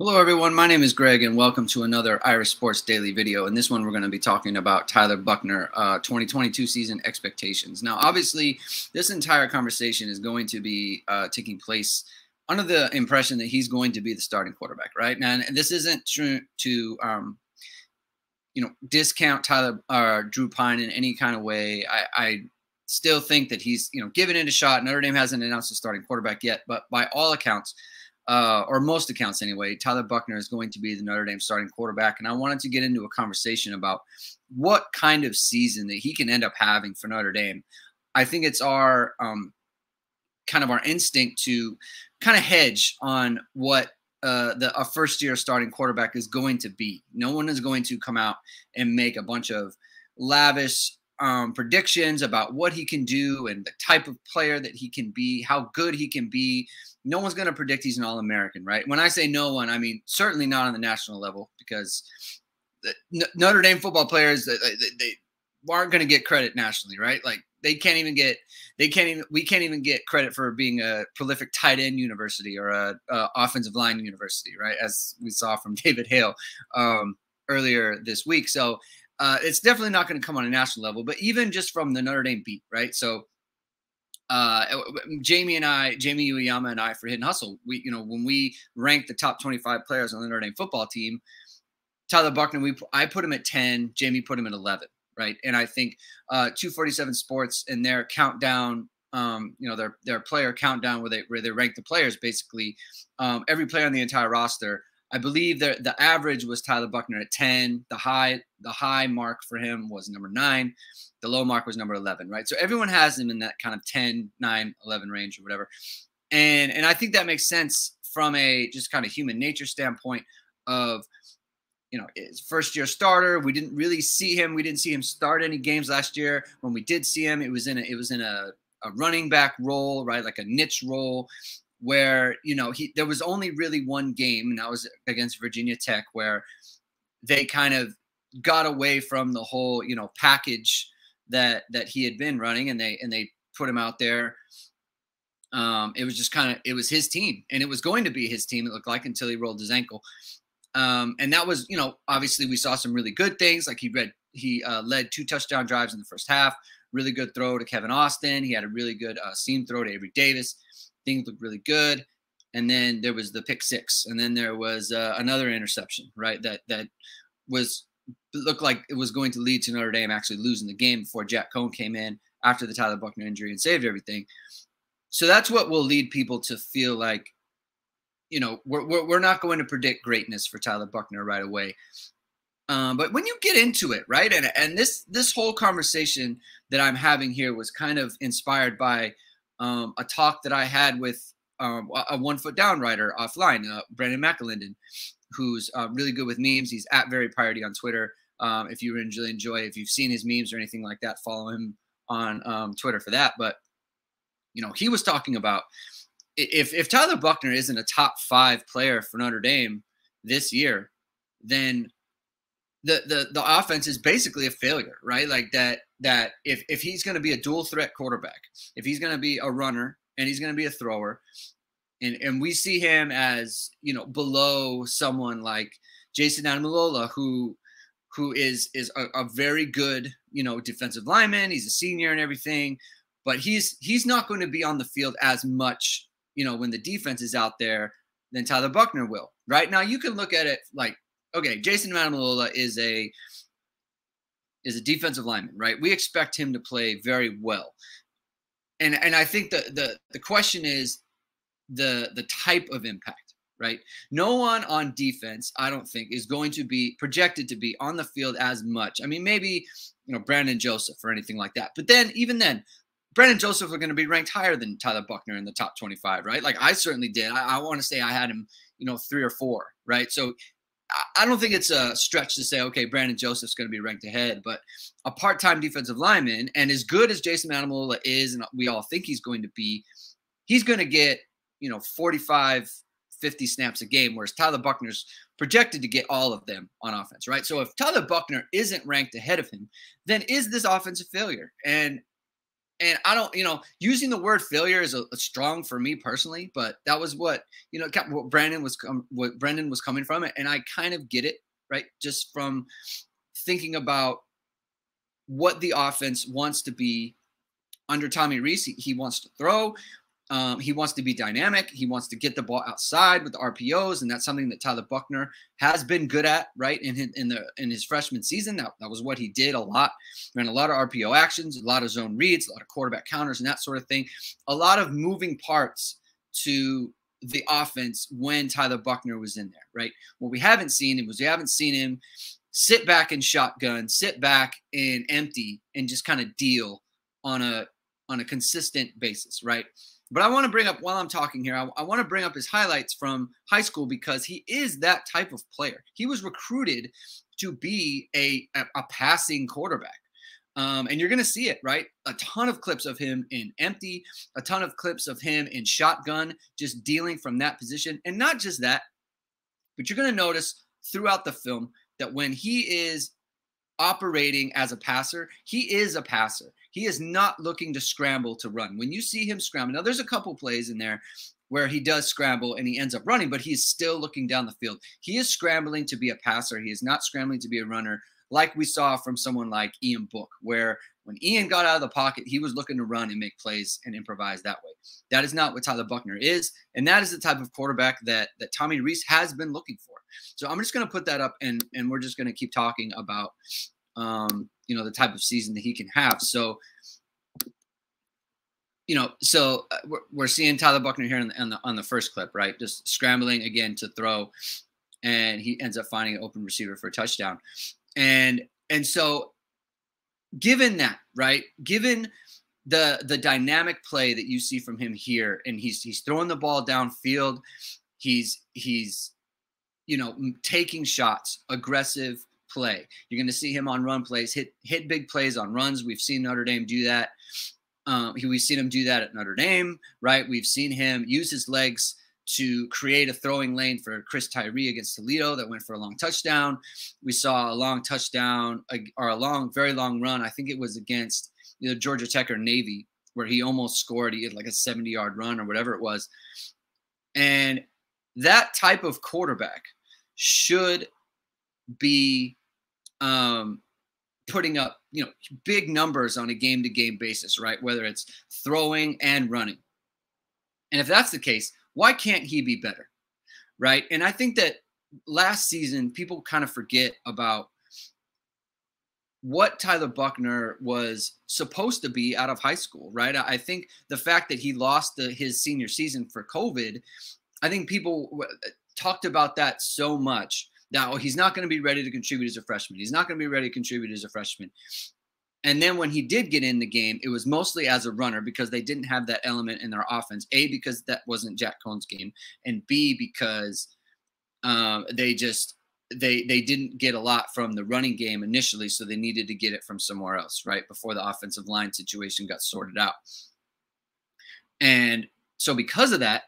Hello, everyone. My name is Greg, and welcome to another Irish Sports Daily video. In this one, we're going to be talking about Tyler Buchner, 2022 season expectations. Now, obviously, this entire conversation is going to be taking place under the impression that he's going to be the starting quarterback, right? Now, and this isn't true to discount Tyler Drew Pine in any kind of way. I still think that he's giving it a shot. Notre Dame hasn't announced a starting quarterback yet, but by all accounts, or most accounts anyway, Tyler Buchner is going to be the Notre Dame starting quarterback. And I wanted to get into a conversation about what kind of season that he can end up having for Notre Dame. I think it's our kind of our instinct to kind of hedge on what a first-year starting quarterback is going to be. No one is going to come out and make a bunch of lavish predictions about what he can do and the type of player that he can be, how good he can be. No one's going to predict he's an All-American, right? When I say no one, I mean certainly not on the national level, because Notre Dame football players, they aren't going to get credit nationally, right? Like we can't even get credit for being a prolific tight end university or a offensive line university, right? As we saw from David Hale earlier this week. So it's definitely not going to come on a national level, but even just from the Notre Dame beat, right? So Jamie Uyama and I for Hit and Hustle, when we ranked the top 25 players on the Notre Dame football team, Tyler Buchner, I put him at 10, Jamie put him at 11, right? And I think 247 Sports and their countdown, their player countdown where they rank the players, basically every player on the entire roster, I believe the average was Tyler Buchner at 10. The high mark for him was number 9. The low mark was number 11, right? So everyone has him in that kind of 10, 9, 11 range or whatever. And I think that makes sense from a just kind of human nature standpoint of, his first year starter. We didn't really see him. We didn't see him start any games last year. When we did see him, it was in a running back role, right? Like a niche role where, there was only really one game, and that was against Virginia Tech, where they kind of got away from the whole, package that he had been running, and they put him out there. It was just it was his team, and it was going to be his team, it looked like, until he rolled his ankle. And that was, obviously we saw some really good things. Like he led 2 touchdown drives in the first half, really good throw to Kevin Austin. He had a really good seam throw to Avery Davis. Things looked really good. And then there was the pick 6. And then there was another interception, right? That looked like it was going to lead to Notre Dame actually losing the game before Jack Cohn came in after the Tyler Buchner injury and saved everything. So that's what will lead people to feel like, we're not going to predict greatness for Tyler Buchner right away. But when you get into it, right, and this whole conversation that I'm having here was kind of inspired by a talk that I had with a 1 Foot Down writer offline, Brandon McElinden, who's really good with memes. He's at Very Priority on Twitter. If you really enjoy, if you've seen his memes or anything like that, follow him on Twitter for that. But he was talking about if Tyler Buchner isn't a top 5 player for Notre Dame this year, then the offense is basically a failure, right? Like that if he's going to be a dual threat quarterback, if he's going to be a runner and he's going to be a thrower, and we see him as, below someone like Jason Ademilola, who is a very good, defensive lineman. He's a senior and everything, but he's not going to be on the field as much, when the defense is out there, than Tyler Buchner will. Right now, you can look at it like, okay, Jason Ademilola is a defensive lineman, right? We expect him to play very well, and I think the question is the type of impact, right? No one on defense, I don't think, is going to be projected to be on the field as much. I mean, maybe Brandon Joseph or anything like that, but then even then, Brandon Joseph are going to be ranked higher than Tyler Buchner in the top 25, right? Like I certainly did. I want to say I had him, 3 or 4, right? So I don't think it's a stretch to say, okay, Brandon Joseph's going to be ranked ahead, but a part-time defensive lineman, and as good as Jason Ademilola is, and we all think he's going to be, he's going to get, 45, 50 snaps a game, whereas Tyler Buchner's projected to get all of them on offense, right? So if Tyler Buchner isn't ranked ahead of him, then is this offense a failure? And and I don't, using the word failure is a strong for me personally, but that was what, what what Brendan was coming from it. And I kind of get it, right? Just from thinking about what the offense wants to be under Tommy Rees. He wants to throw. He wants to be dynamic. He wants to get the ball outside with the RPOs, and that's something that Tyler Buchner has been good at, right? In his freshman season, that was what he did a lot. Ran a lot of RPO actions, a lot of zone reads, a lot of quarterback counters, and that sort of thing. A lot of moving parts to the offense when Tyler Buchner was in there, right? What we haven't seen him sit back and shotgun, sit back and empty, and just kind of deal on a consistent basis, right? But I want to bring up, while I'm talking here, I want to bring up his highlights from high school, because he is that type of player. He was recruited to be a passing quarterback. And you're going to see it, right? A ton of clips of him in empty, a ton of clips of him in shotgun, just dealing from that position. And not just that, but you're going to notice throughout the film that when he is operating as a passer, he is a passer. He is not looking to scramble to run. When you see him scramble, now there's a couple plays in there where he does scramble and he ends up running, but he's still looking down the field. He is scrambling to be a passer. He is not scrambling to be a runner, like we saw from someone like Ian Book, where when Ian got out of the pocket, he was looking to run and make plays and improvise that way. That is not what Tyler Buchner is, and that is the type of quarterback that Tommy Rees has been looking for. So I'm just going to put that up, and we're just going to keep talking about the type of season that he can have. So, we're seeing Tyler Buchner here on the first clip, right? Just scrambling again to throw, and he ends up finding an open receiver for a touchdown. And so, given that, right? Given the dynamic play that you see from him here, and he's throwing the ball downfield, he's taking shots, aggressive play. You're going to see him on run plays, hit big plays on runs. We've seen Notre Dame do that. We've seen him do that at Notre Dame, right? We've seen him use his legs to create a throwing lane for Chris Tyree against Toledo that went for a long touchdown. We saw a long touchdown, or a very long run. I think it was against either Georgia Tech or Navy, where he almost scored. He had like a 70-yard run or whatever it was. And that type of quarterback should be putting up, big numbers on a game-to-game basis, right? Whether it's throwing and running. And if that's the case, why can't he be better, right? And I think that last season, people kind of forget about what Tyler Buchner was supposed to be out of high school, right? I think the fact that he lost his senior season for COVID, I think people talked about that so much. Now, he's not going to be ready to contribute as a freshman. He's not going to be ready to contribute as a freshman. And then when he did get in the game, it was mostly as a runner, because they didn't have that element in their offense. A, because that wasn't Jack Cohn's game, and B, because they didn't get a lot from the running game initially, so they needed to get it from somewhere else, right, before the offensive line situation got sorted out. And so because of that,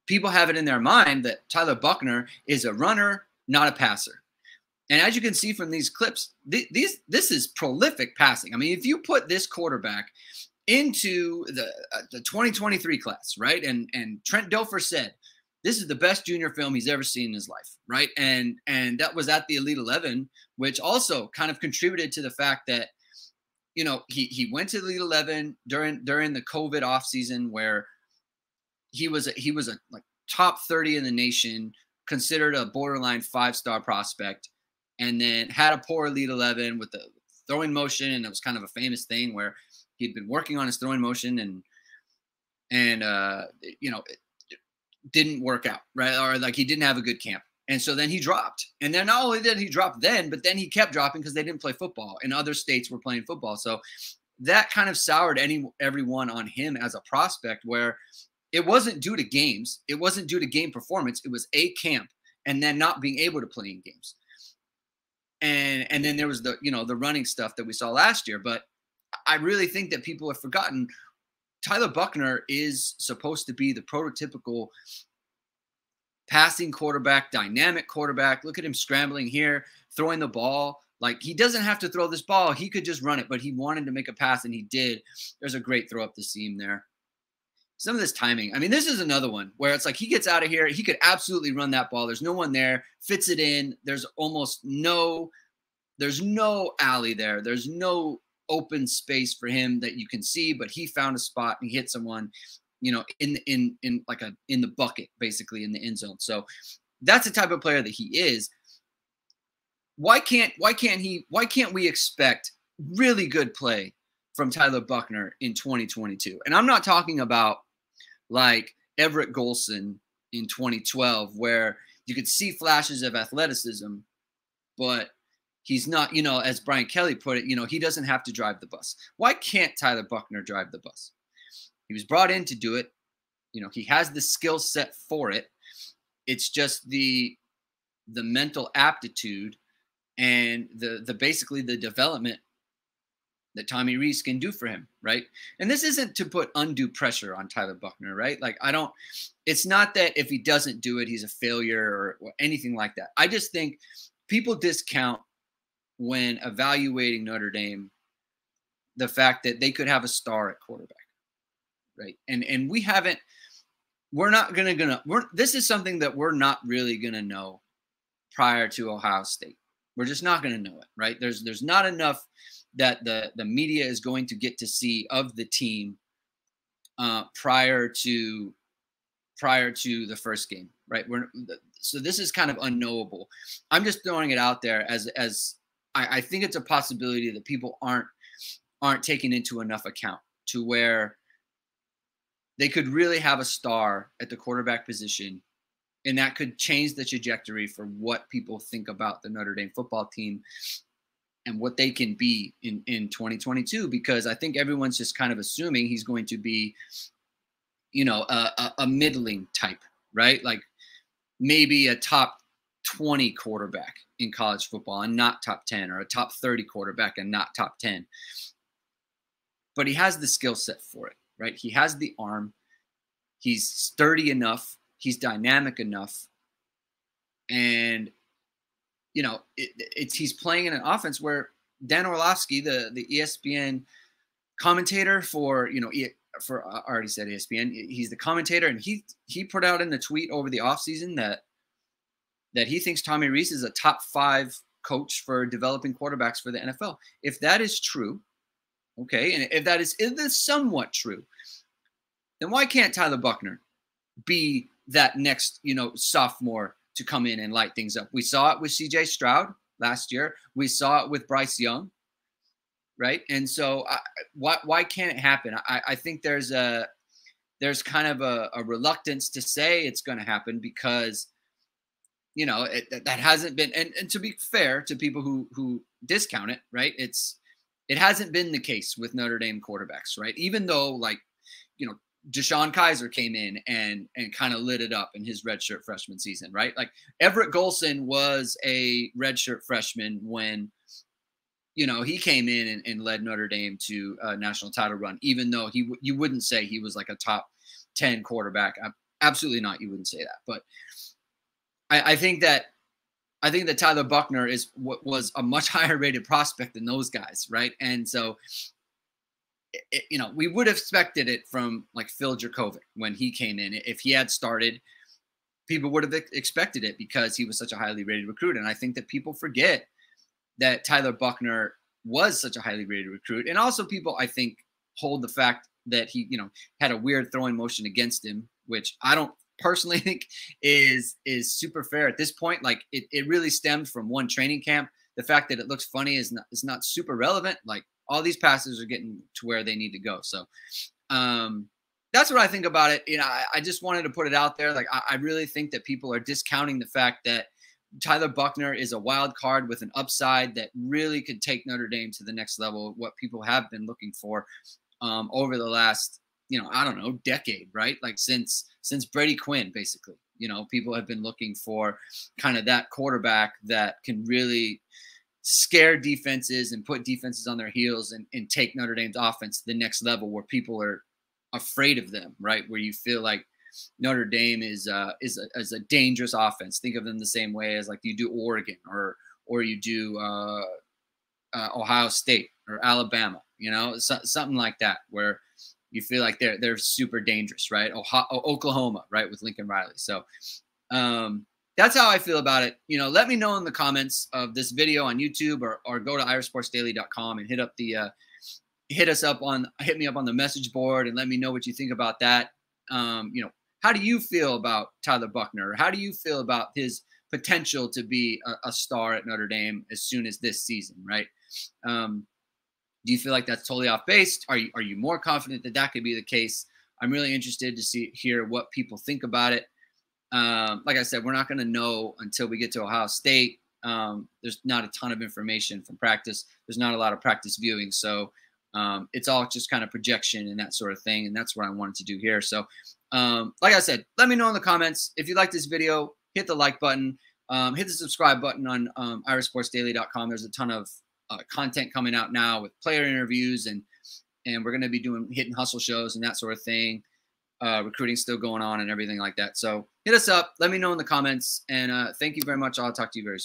people have it in their mind that Tyler Buchner is a runner, not a passer. And as you can see from these clips, this is prolific passing. I mean, if you put this quarterback into the 2023 class, right? And Trent Dilfer said, this is the best junior film he's ever seen in his life, right? And that was at the Elite 11, which also kind of contributed to the fact that, he went to the Elite 11 during the COVID offseason, where he was a like top 30 in the nation, considered a borderline 5-star prospect, and then had a poor Elite 11 with the throwing motion. And it was kind of a famous thing where he'd been working on his throwing motion and it didn't work out, right? Or like he didn't have a good camp. And so then he dropped. And then not only did he drop then, but then he kept dropping because they didn't play football and other states were playing football. So that kind of soured everyone on him as a prospect, where it wasn't due to games. It wasn't due to game performance. It was a camp and then not being able to play in games. And then there was the running stuff that we saw last year. But I really think that people have forgotten Tyler Buchner is supposed to be the prototypical passing quarterback, dynamic quarterback. Look at him scrambling here, throwing the ball Like, he doesn't have to throw this ball. He could just run it, but he wanted to make a pass, and he did. There's a great throw up the seam there. Some of this timing. I mean, this is another one where it's like he gets out of here. He could absolutely run that ball. There's no one there. Fits it in. There's no alley there. There's no open space for him that you can see, but he found a spot and he hit someone, you know, in the bucket, basically in the end zone. So that's the type of player that he is. Why can't we expect really good play from Tyler Buchner in 2022? And I'm not talking about like Everett Golson in 2012, where you could see flashes of athleticism, but he's not, you know, as Brian Kelly put it, you know, he doesn't have to drive the bus. Why can't Tyler Buchner drive the bus? He was brought in to do it. You know, he has the skill set for it. It's just the mental aptitude and the basically the development that Tommy Rees can do for him, right? And this isn't to put undue pressure on Tyler Buchner, right? Like, it's not that if he doesn't do it, he's a failure or anything like that. I just think people discount, when evaluating Notre Dame, the fact that they could have a star at quarterback, right? And this is something that we're not really gonna know prior to Ohio State. We're just not gonna know it, right? There's not enough that the media is going to get to see of the team prior to the first game, right? So this is kind of unknowable. I'm just throwing it out there as I think it's a possibility that people aren't taking into enough account, to where they could really have a star at the quarterback position, and that could change the trajectory for what people think about the Notre Dame football team and what they can be in 2022, because I think everyone's just kind of assuming he's going to be, you know, a middling type, right? Like maybe a top 20 quarterback in college football and not top 10, or a top 30 quarterback and not top 10. But he has the skill set for it, right? He has the arm. He's sturdy enough. He's dynamic enough. And, you know, he's playing in an offense where Dan Orlovsky, the ESPN commentator for, you know, I already said ESPN, he's the commentator, and he put out in the tweet over the offseason that he thinks Tommy Rees is a top 5 coach for developing quarterbacks for the NFL. If that is true, okay, and if that is somewhat true, then why can't Tyler Buchner be that next, you know, sophomore to come in and light things up? We saw it with CJ Stroud last year. We saw it with Bryce Young, right? And so why can't it happen? I think there's kind of a reluctance to say it's going to happen, because, you know, that hasn't been, and to be fair to people who discount it, right? It hasn't been the case with Notre Dame quarterbacks, right? Even though, like, you know, Deshaun Kaiser came in and kind of lit it up in his redshirt freshman season, right? Like Everett Golson was a redshirt freshman when, you know, he came in and led Notre Dame to a national title run, even though you wouldn't say he was like a top 10 quarterback. Absolutely not. You wouldn't say that. But I think that Tyler Buchner was a much higher rated prospect than those guys, right? And so, you know, we would have expected it from like Phil Dracovic when he came in. If he had started, people would have expected it, because he was such a highly rated recruit. And I think that people forget that Tyler Buchner was such a highly rated recruit. And also people, I think, hold the fact that he, you know, had a weird throwing motion against him, which I don't personally think is super fair at this point. Like it really stemmed from one training camp. The fact that it looks funny is not super relevant. Like all these passes are getting to where they need to go. So that's what I think about it. You know, I just wanted to put it out there. Like I really think that people are discounting the fact that Tyler Buchner is a wild card with an upside that really could take Notre Dame to the next level, what people have been looking for over the last, you know, I don't know, decade, right? Like since Brady Quinn, basically, you know, people have been looking for kind of that quarterback that can really scare defenses and put defenses on their heels and take Notre Dame's offense to the next level, where people are afraid of them, right? Where you feel like Notre Dame is a dangerous offense. Think of them the same way as like you do Oregon or you do Ohio State or Alabama, you know, something like that, where you feel like they're super dangerous, right? Oklahoma, right, with Lincoln Riley. So that's how I feel about it. You know, let me know in the comments of this video on YouTube, or go to irasportsdaily.com and hit me up on the message board and let me know what you think about that. You know, how do you feel about Tyler Buchner? How do you feel about his potential to be a star at Notre Dame as soon as this season, right? Do you feel like that's totally off base? Are you more confident that that could be the case? I'm really interested to hear what people think about it. Like I said, we're not going to know until we get to Ohio State. There's not a ton of information from practice. There's not a lot of practice viewing. So it's all just kind of projection and that sort of thing. And that's what I wanted to do here. So like I said, let me know in the comments. If you like this video, hit the like button, hit the subscribe button on irasportsdaily.com. There's a ton of content coming out now with player interviews, and we're going to be doing hit and hustle shows and that sort of thing. Recruiting still going on and everything like that. So hit us up. Let me know in the comments. And thank you very much. I'll talk to you very soon.